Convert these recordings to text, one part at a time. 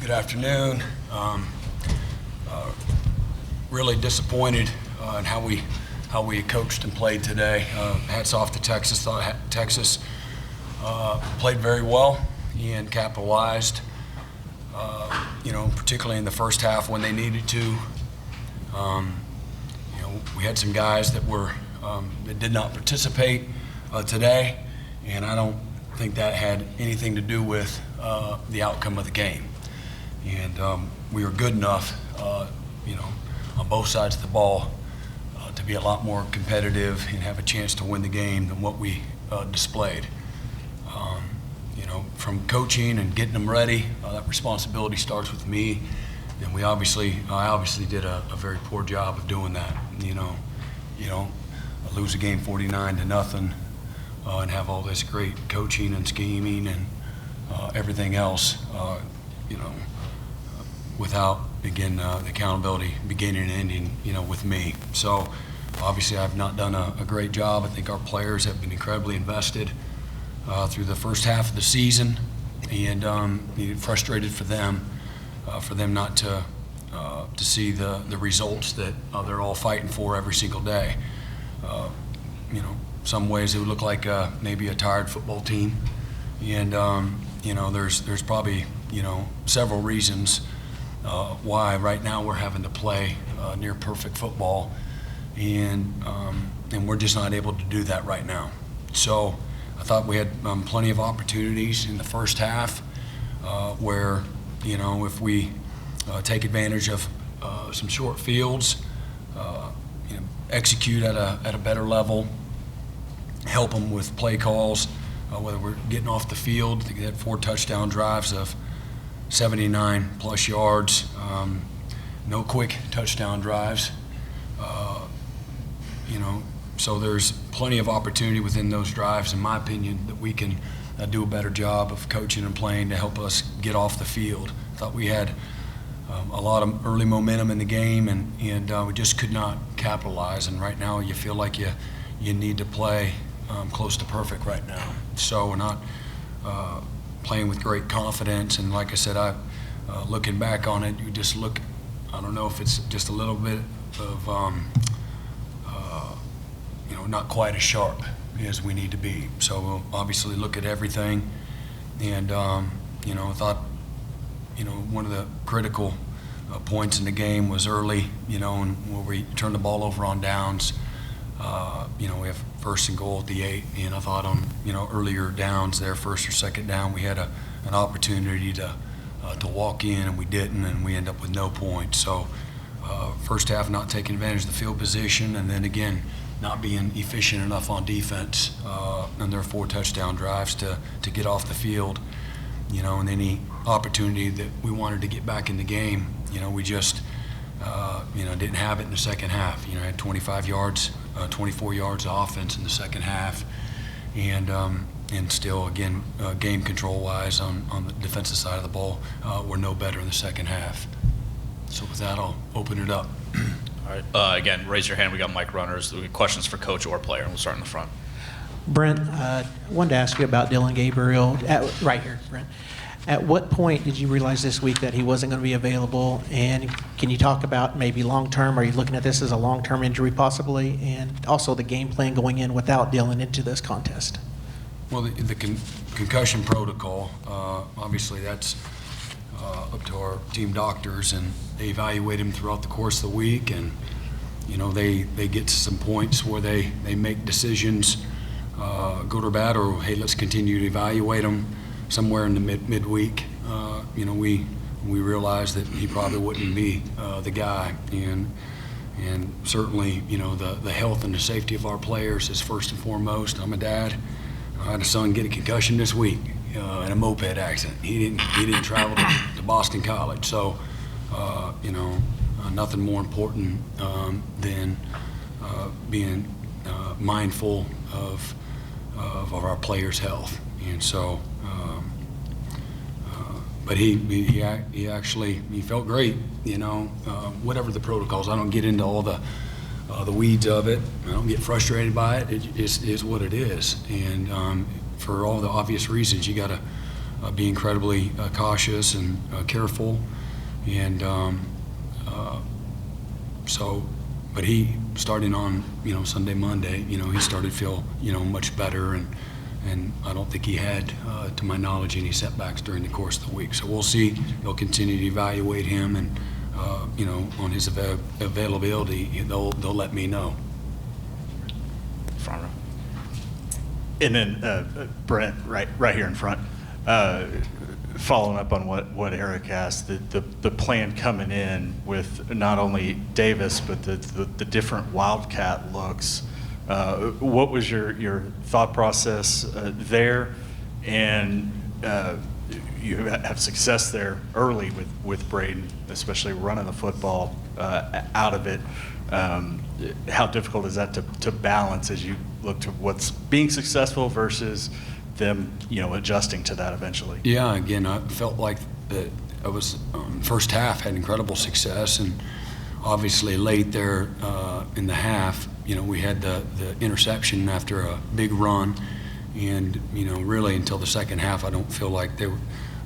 Good afternoon. Really disappointed in how we coached and played today. Hats off to Texas. Thought Texas played very well and capitalized. Particularly in the first half when they needed to. We had some guys that did not participate today, and I don't think that had anything to do with the outcome of the game. And we were good enough, on both sides of the ball to be a lot more competitive and have a chance to win the game than what we displayed. From coaching and getting them ready, that responsibility starts with me, and I obviously did a very poor job of doing that. Lose a game 49-0, and have all this great coaching and scheming and everything else, without, again, the accountability beginning and ending, with me. So obviously I've not done a great job. I think our players have been incredibly invested through the first half of the season, and frustrated for them not to see the results that they're all fighting for every single day. Some ways it would look like maybe a tired football team, and there's probably several reasons why right now we're having to play near perfect football, and we're just not able to do that right now. So I thought we had plenty of opportunities in the first half where, if we take advantage of some short fields, execute at a better level, help them with play calls, whether we're getting off the field. They had 4 touchdown drives of 79 plus yards, no quick touchdown drives. So there's plenty of opportunity within those drives, in my opinion, that we can do a better job of coaching and playing to help us get off the field. I thought we had a lot of early momentum in the game, and we just could not capitalize. And right now you feel like you need to play close to perfect right now. So we're not playing with great confidence. And like I said, looking back on it, you just look, I don't know if it's just a little bit of not quite as sharp as we need to be. So we'll obviously look at everything, and I thought one of the critical points in the game was early, and where we turned the ball over on downs. We have 1st and goal at the 8, and I thought on earlier downs there, 1st or 2nd down, we had an opportunity to walk in, and we didn't, and we end up with no points. So first half not taking advantage of the field position, and then again not being efficient enough on defense on their 4 touchdown drives to get off the field. And any opportunity that we wanted to get back in the game, we just didn't have it in the second half. Had 25 yards, 24 yards of offense in the second half, and still, again, game control-wise on the defensive side of the ball, we're no better in the second half. So with that, I'll open it up. All right. Again, raise your hand. We got mic runners. We got questions for coach or player, and we'll start in the front. Brent, I wanted to ask you about Dylan Gabriel. Right here, Brent. At what point did you realize this week that he wasn't going to be available? And can you talk about maybe long-term? Are you looking at this as a long-term injury possibly? And also the game plan going in without Dylan into this contest? Well, the concussion protocol, obviously that's up to our team doctors, and they evaluate him throughout the course of the week, and they get to some points where they make decisions, good or bad, or hey, let's continue to evaluate him. Somewhere in the midweek, we realized that he probably wouldn't be the guy, and certainly the health and the safety of our players is first and foremost. I'm a dad. I had a son get a concussion this week in a moped accident. He didn't travel to Boston College, so nothing more important than being mindful of our players' health. And so, but he actually felt great. Whatever the protocols, I don't get into all the weeds of it. I don't get frustrated by it. It is what it is. And for all the obvious reasons, you got to be incredibly cautious and careful. And but he, starting on, Sunday, Monday, he started to feel, much better. And I don't think he had, to my knowledge, any setbacks during the course of the week. So we'll see. They'll continue to evaluate him, and on his availability, they'll let me know. Front row. And then Brent, right here in front, following up on what Eric asked, the plan coming in with not only Davis but the different Wildcat looks. What was your thought process there? And you have success there early with Braden, especially running the football out of it. How difficult is that to balance as you look to what's being successful versus them, adjusting to that eventually? Yeah, again, I felt like that I was first half had incredible success, and obviously late there in the half, we had the interception after a big run, and really until the second half, I don't feel like they were.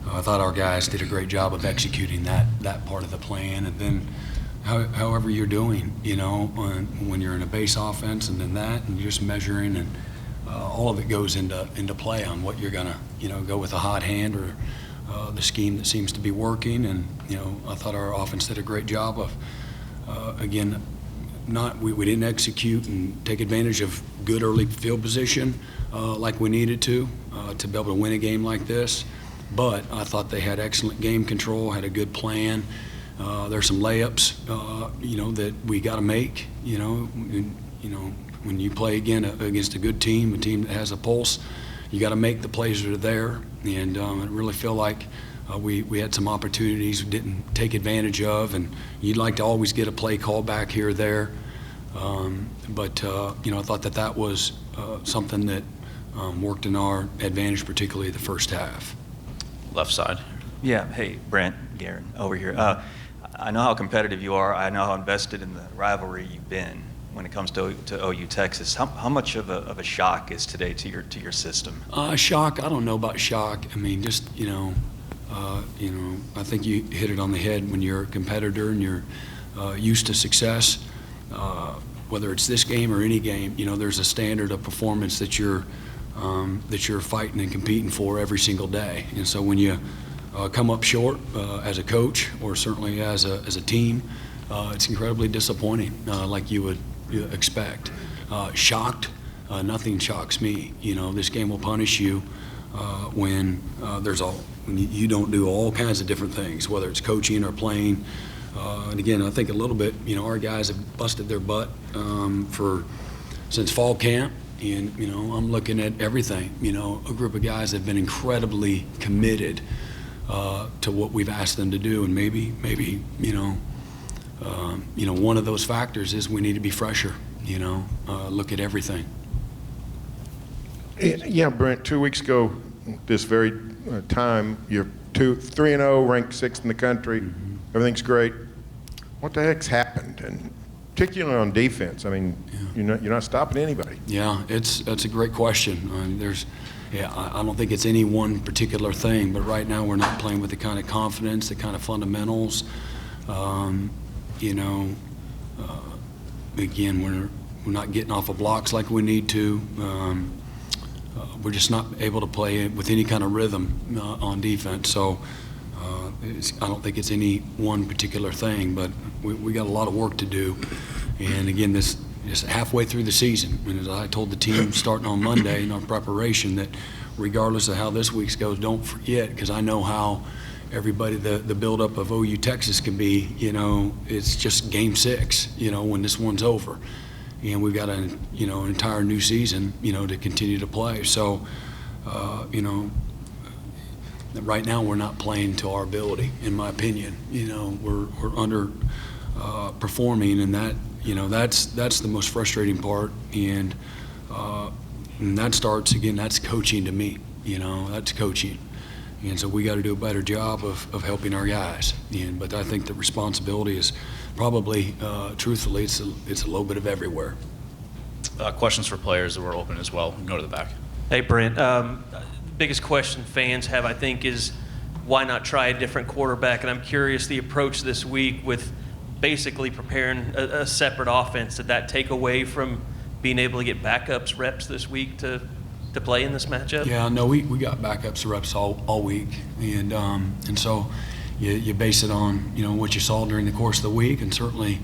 I thought our guys did a great job of executing that part of the plan, and then however you're doing, when you're in a base offense, and then that, and you're just measuring, and all of it goes into play on what you're gonna, go with a hot hand or the scheme that seems to be working. And I thought our offense did a great job of, again, we didn't execute and take advantage of good early field position like we needed to be able to win a game like this. But I thought they had excellent game control, had a good plan. There's some layups, that we got to make. When you play against a good team, a team that has a pulse, you got to make the plays that are there. And I really feel like we had some opportunities we didn't take advantage of, and you'd like to always get a play call back here or there. But I thought that was something that worked in our advantage, particularly the first half. Left side. Yeah, hey, Brent, Garen, over here. I know how competitive you are. I know how invested in the rivalry you've been when it comes to OU Texas. How much of a shock is today to your system? Shock, I don't know about shock. I mean, just, I think you hit it on the head when you're a competitor and you're used to success. Whether it's this game or any game, there's a standard of performance that you're fighting and competing for every single day. And so when you come up short as a coach, or certainly as a team, it's incredibly disappointing, like you would expect. Shocked, nothing shocks me. This game will punish you when you don't do all kinds of different things, whether it's coaching or playing. And again, I think a little bit, our guys have busted their butt since fall camp. And, I'm looking at everything. A group of guys that have been incredibly committed to what we've asked them to do. And maybe one of those factors is we need to be fresher, look at everything. Yeah, Brent, 2 weeks ago, this very time, you're 3-0, ranked 6th in the country. Mm-hmm. Everything's great. What the heck's happened? And particularly on defense, I mean, yeah. You're not stopping anybody. Yeah, that's a great question. I don't think it's any one particular thing, but right now we're not playing with the kind of confidence, the kind of fundamentals. Again, we're not getting off of blocks like we need to. We're just not able to play with any kind of rhythm on defense. So I don't think it's any one particular thing, but we got a lot of work to do. And again, this is halfway through the season. And as I told the team starting on Monday in our preparation, that regardless of how this week's goes, don't forget, because I know how everybody, the buildup of OU Texas can be, it's just game 6, when this one's over. And we've got an entire new season, to continue to play. So, right now we're not playing to our ability, in my opinion. We're under performing, and that's the most frustrating part. And that starts, again, that's coaching to me. That's coaching. And so we got to do a better job of helping our guys. But I think the responsibility is probably, truthfully, it's a little bit of everywhere. Questions for players that were open as well. Go to the back. Hey, Brent. biggest question fans have, I think, is why not try a different quarterback? And I'm curious, the approach this week with basically preparing a separate offense, did that take away from being able to get backups reps this week to play in this matchup? Yeah, no, we got backups reps all week, and so you base it on what you saw during the course of the week, and certainly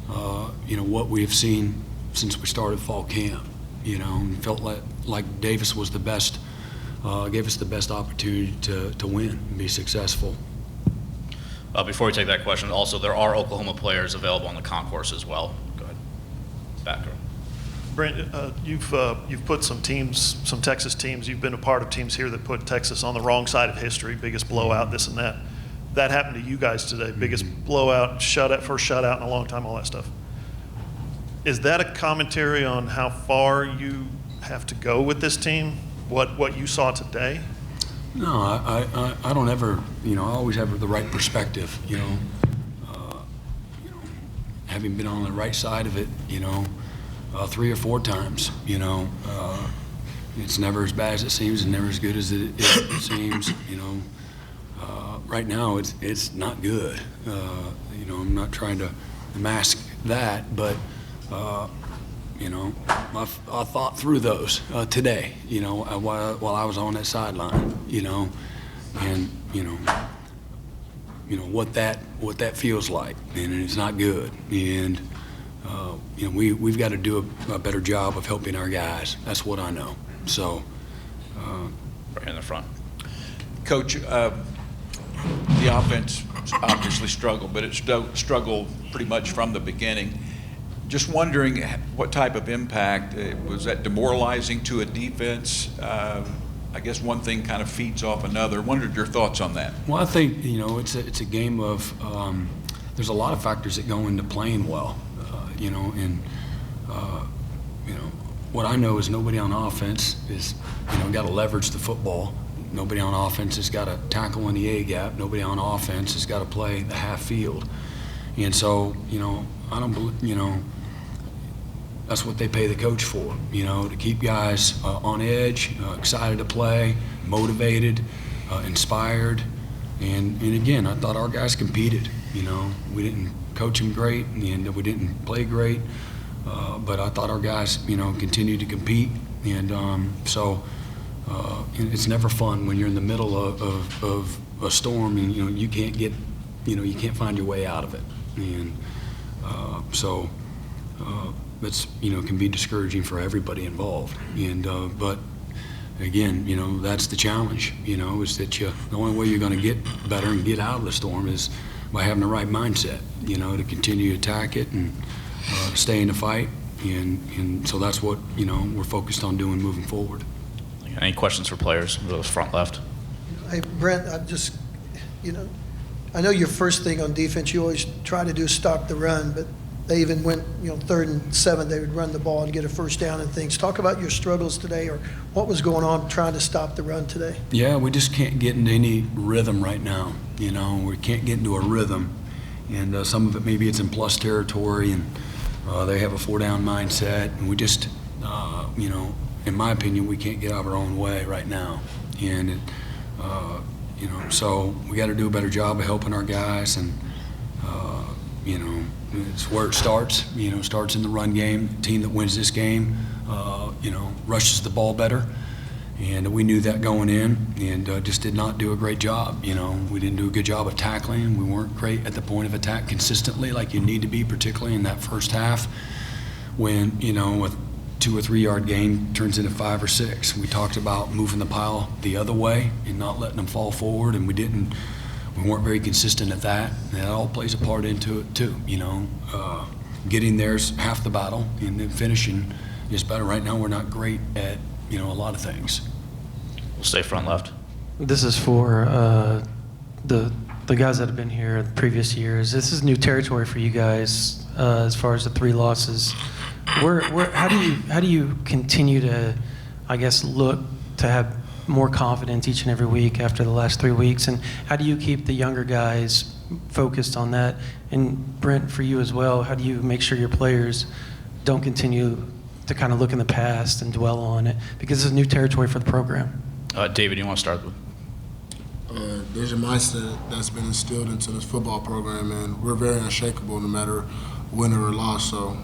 what we have seen since we started fall camp. And felt like Davis was the best, gave us the best opportunity to win and be successful. Before we take that question, also there are Oklahoma players available on the concourse as well. Go ahead. Back row. Brent, you've put some Texas teams. You've been a part of teams here that put Texas on the wrong side of history. Biggest blowout, this and that. That happened to you guys today. Biggest blowout, first shutout in a long time, all that stuff. Is that a commentary on how far you have to go with this team? What you saw today? No, I don't ever. I always have the right perspective. Having been on the right side of it, 3 or 4 times, it's never as bad as it seems and never as good as it seems. Right now it's not good. I'm not trying to mask that, but I thought through those today, while I was on that sideline, and what that feels like, and it's not good. And we've got to do a better job of helping our guys. That's what I know. So, Right in the front. Coach, the offense obviously struggled, but it struggled pretty much from the beginning. Just wondering what type of impact, was that demoralizing to a defense? I guess one thing kind of feeds off another. Wondered your thoughts on that. well, I think, it's a game of, there's a lot of factors that go into playing well, what I know is nobody on offense is, got to leverage the football. Nobody on offense has got to tackle in the A-gap. Nobody on offense has got to play the half field. And so, I don't believe, that's what they pay the coach for, to keep guys on edge, excited to play, motivated, inspired. And again, I thought our guys competed. We didn't coach them great, and we didn't play great. But I thought our guys, continued to compete. And so it's never fun when you're in the middle of a storm and, you can't get, you can't find your way out of it. And so it's, can be discouraging for everybody involved. And but again, that's the challenge, is that the only way you're going to get better and get out of the storm is by having the right mindset, to continue to attack it and stay in the fight. And so that's what, we're focused on doing moving forward. Any questions for players? We'll go to the front left. Hey, Brent, I know your first thing on defense, you always try to do stop the run, but they even went, 3rd and 7, they would run the ball and get a first down and things. Talk about your struggles today, or what was going on trying to stop the run today. Yeah, we just can't get into any rhythm right now. We can't get into a rhythm. And some of it, maybe it's in plus territory, and they have a 4-down mindset. And we just, in my opinion, we can't get out of our own way right now. And, so we got to do a better job of helping our guys. And, it's where it starts. Starts in the run game. The team that wins this game, rushes the ball better. And we knew that going in, and just did not do a great job. We didn't do a good job of tackling. We weren't great at the point of attack consistently, like you need to be, particularly in that first half, when with 2 or 3 yard gain turns into 5 or 6. We talked about moving the pile the other way and not letting them fall forward, and we weren't very consistent at that. And that all plays a part into it too. Getting there's half the battle, and then finishing is better. Right now, we're not great at a lot of things. We'll stay front left. This is for the guys that have been here the previous years. This is new territory for you guys as far as the 3 losses. How do you continue to, I guess, look to have more confidence each and every week after the last 3 weeks, and how do you keep the younger guys focused on that? And Brent, for you as well, how do you make sure your players don't continue to kind of look in the past and dwell on it, because this is new territory for the program? David, you want to start with? There's a mindset that's been instilled into this football program, and we're very unshakable no matter win or loss. So,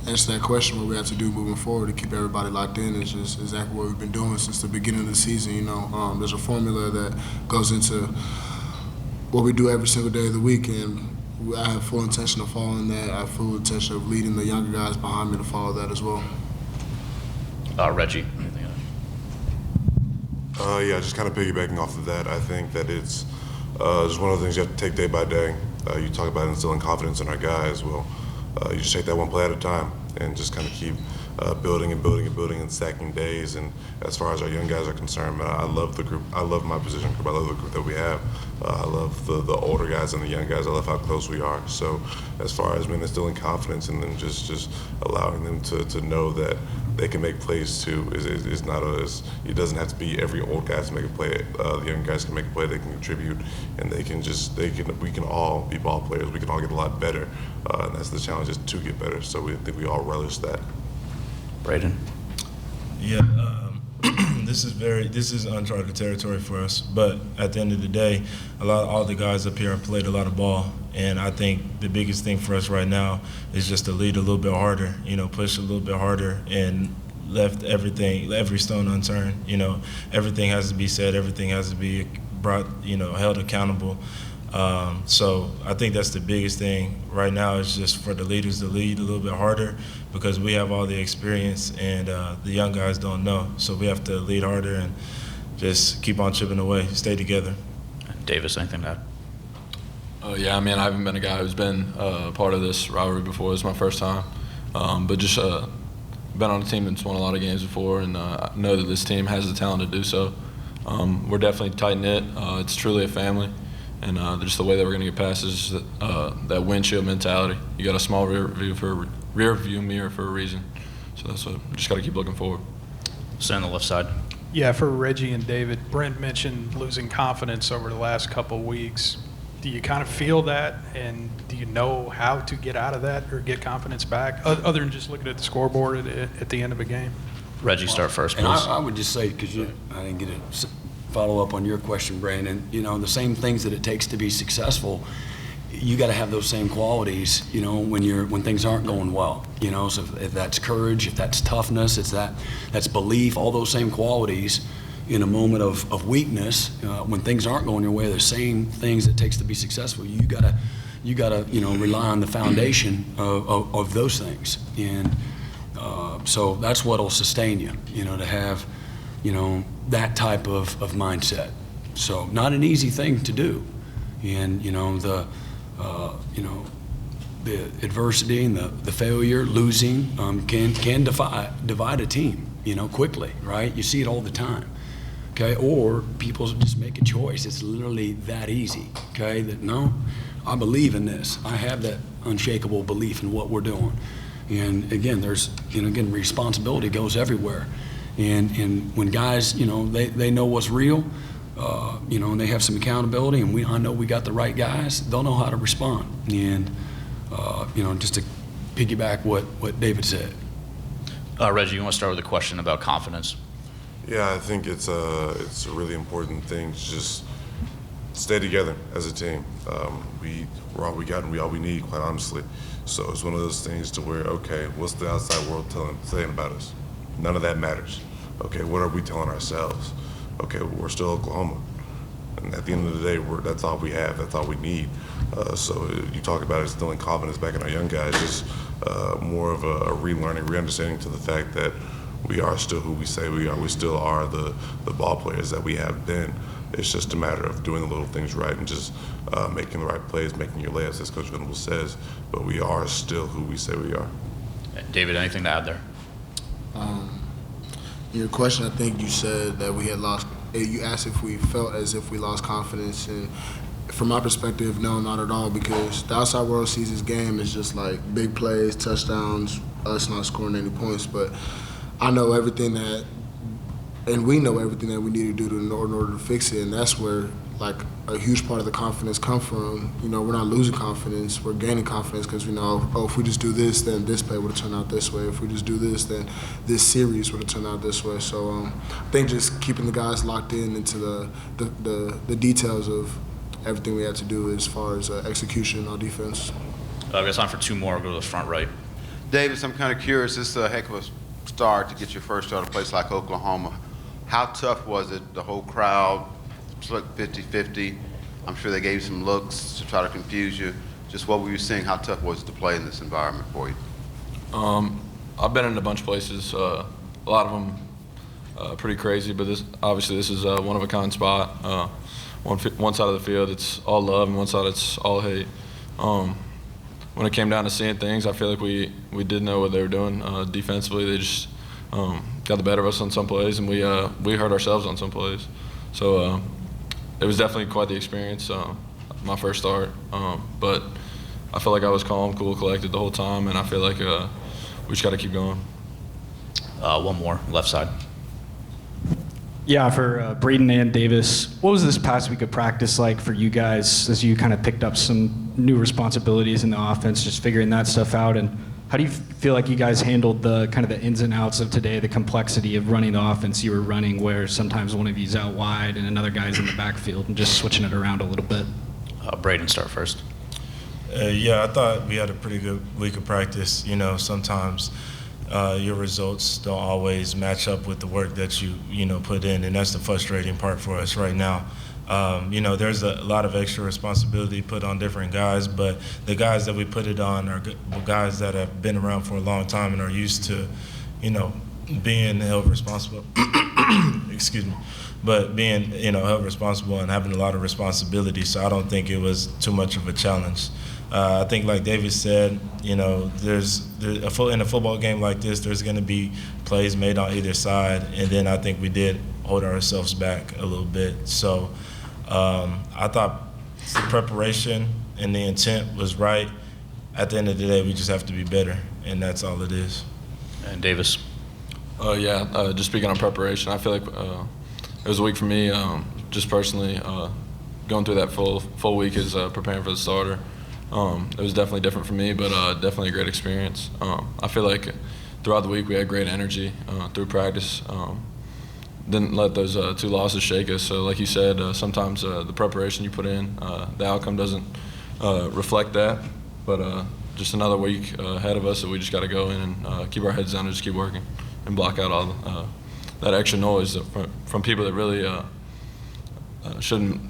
answer that question, what we have to do moving forward to keep everybody locked in is just exactly what we've been doing since the beginning of the season. You know, there's a formula that goes into what we do every single day of the week, and I have full intention of following that. I have full intention of leading the younger guys behind me to follow that as well. Reggie, anything else? Yeah, just kind of piggybacking off of that, I think that it's just one of the things you have to take day by day. You talk about instilling confidence in our guys. Well, you just take that one play at a time and just kind of keep building and building and building and stacking days. And as far as our young guys are concerned, man, I love the group. I love my position group. I love the group that we have. I love the older guys and the young guys. I love how close we are. So as far as instilling confidence in them, just allowing them to know that they can make plays too is not it doesn't have to be every old guy to make a play. The young guys can make a play. They can contribute, and we can all be ball players. We can all get a lot better, and that's the challenge, is to get better. So I think we all relish that. Braden? Yeah, this is uncharted territory for us. But at the end of the day, all the guys up here have played a lot of ball, and I think the biggest thing for us right now is just to lead a little bit harder. You know, push a little bit harder, and left every stone unturned. You know, everything has to be said. Everything has to be brought. You know, held accountable. So I think that's the biggest thing right now, is just for the leaders to lead a little bit harder, because we have all the experience and the young guys don't know. So we have to lead harder and just keep on chipping away, stay together. Davis, anything to add? Yeah, I mean, I haven't been a guy who's been part of this rivalry before. It's my first time. But just been on a team that's won a lot of games before, and I know that this team has the talent to do so. We're definitely tight-knit. It's truly a family. And just the way that we're going to get past is that windshield mentality. You got a small rear view mirror for a reason. So that's what just got to keep looking forward. Stay on the left side. Yeah, for Reggie and David, Brent mentioned losing confidence over the last couple of weeks. Do you kind of feel that, and do you know how to get out of that or get confidence back, other than just looking at the scoreboard at the end of a game? Reggie, start first, please. And I would just say, because I didn't get to follow up on your question, Brandon, you know, the same things that it takes to be successful, you got to have those same qualities, you know, when things aren't going well, you know. So if that's courage, if that's toughness, that's belief, all those same qualities in a moment of weakness, when things aren't going your way, the same things it takes to be successful. You gotta you know, rely on the foundation of those things, and so that's what'll sustain you, you know, to have, you know, that type of mindset. So not an easy thing to do, and you know, the adversity and the failure, losing, can divide a team, you know, quickly, right? You see it all the time, okay? Or people just make a choice. It's literally that easy, okay? That no, I believe in this. I have that unshakable belief in what we're doing, and again, there's, you know, again, responsibility goes everywhere. And when guys, you know, they know what's real, you know, and they have some accountability, and I know we got the right guys, they'll know how to respond. And, you know, just to piggyback what David said. Reggie, you want to start with a question about confidence? Yeah, I think it's a really important thing to just stay together as a team. We're all we got and we all we need, quite honestly. So it's one of those things to where, okay, what's the outside world saying about us? None of that matters. Okay, what are we telling ourselves? Okay, we're still Oklahoma. And at the end of the day, that's all we have, that's all we need. So you talk about instilling confidence back in our young guys, just more of a relearning, re-understanding to the fact that we are still who we say we are. We still are the ball players that we have been. It's just a matter of doing the little things right and just making the right plays, making your layups, as Coach Venables says. But we are still who we say we are. David, anything to add there? Your question, I think you said that we had lost. You asked if we felt as if we lost confidence, and from my perspective, no, not at all. Because the outside world sees this game as just like big plays, touchdowns, us not scoring any points. But I know everything that, and we know everything that we need to do in order to fix it, and that's where like a huge part of the confidence come from. You know, we're not losing confidence, we're gaining confidence because we know, oh, if we just do this, then this play would have turned out this way. If we just do this, then this series would have turned out this way. So I think just keeping the guys locked in into the details of everything we had to do as far as execution on defense. We got time for two more. We'll go to the front right. Davis, I'm kind of curious. This is a heck of a start to get your first start at a place like Oklahoma. How tough was it? The whole crowd split 50-50. I'm sure they gave you some looks to try to confuse you. Just what were you seeing? How tough was it to play in this environment for you? I've been in a bunch of places. A lot of them pretty crazy, but this is a one-of-a-kind spot. One side of the field, it's all love, and one side it's all hate. When it came down to seeing things, I feel like we did know what they were doing defensively. They just got the better of us on some plays, and we hurt ourselves on some plays. So it was definitely quite the experience, my first start. But I felt like I was calm, cool, collected the whole time, and I feel like we just got to keep going. One more, left side. Yeah, for Braden and Davis, what was this past week of practice like for you guys as you kind of picked up some new responsibilities in the offense, just figuring that stuff out? And how do you feel like you guys handled the kind of the ins and outs of today, the complexity of running the offense you were running, where sometimes one of you's out wide and another guy's in the backfield, and just switching it around a little bit? Braden, start first. Yeah, I thought we had a pretty good week of practice. You know, sometimes your results don't always match up with the work that you put in, and that's the frustrating part for us right now. You know, there's a lot of extra responsibility put on different guys, but the guys that we put it on are guys that have been around for a long time and are used to, being held responsible. Excuse me. But being, held responsible and having a lot of responsibility, so I don't think it was too much of a challenge. I think, like David said, in a football game like this, there's going to be plays made on either side, and then I think we did hold ourselves back a little bit. So I thought the preparation and the intent was right. At the end of the day, we just have to be better, and that's all it is. And Davis? Just speaking on preparation, I feel like it was a week for me, just personally. Going through that full week is preparing for the starter. It was definitely different for me, but definitely a great experience. I feel like throughout the week we had great energy through practice. Didn't let those two losses shake us. So like you said, sometimes the preparation you put in, the outcome doesn't reflect that. But just another week ahead of us that we just got to go in and keep our heads down and just keep working and block out all that extra noise from people that really shouldn't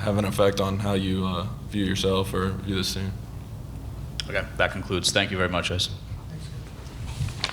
have an effect on how you view yourself or view this team. Okay, that concludes. Thank you very much, guys.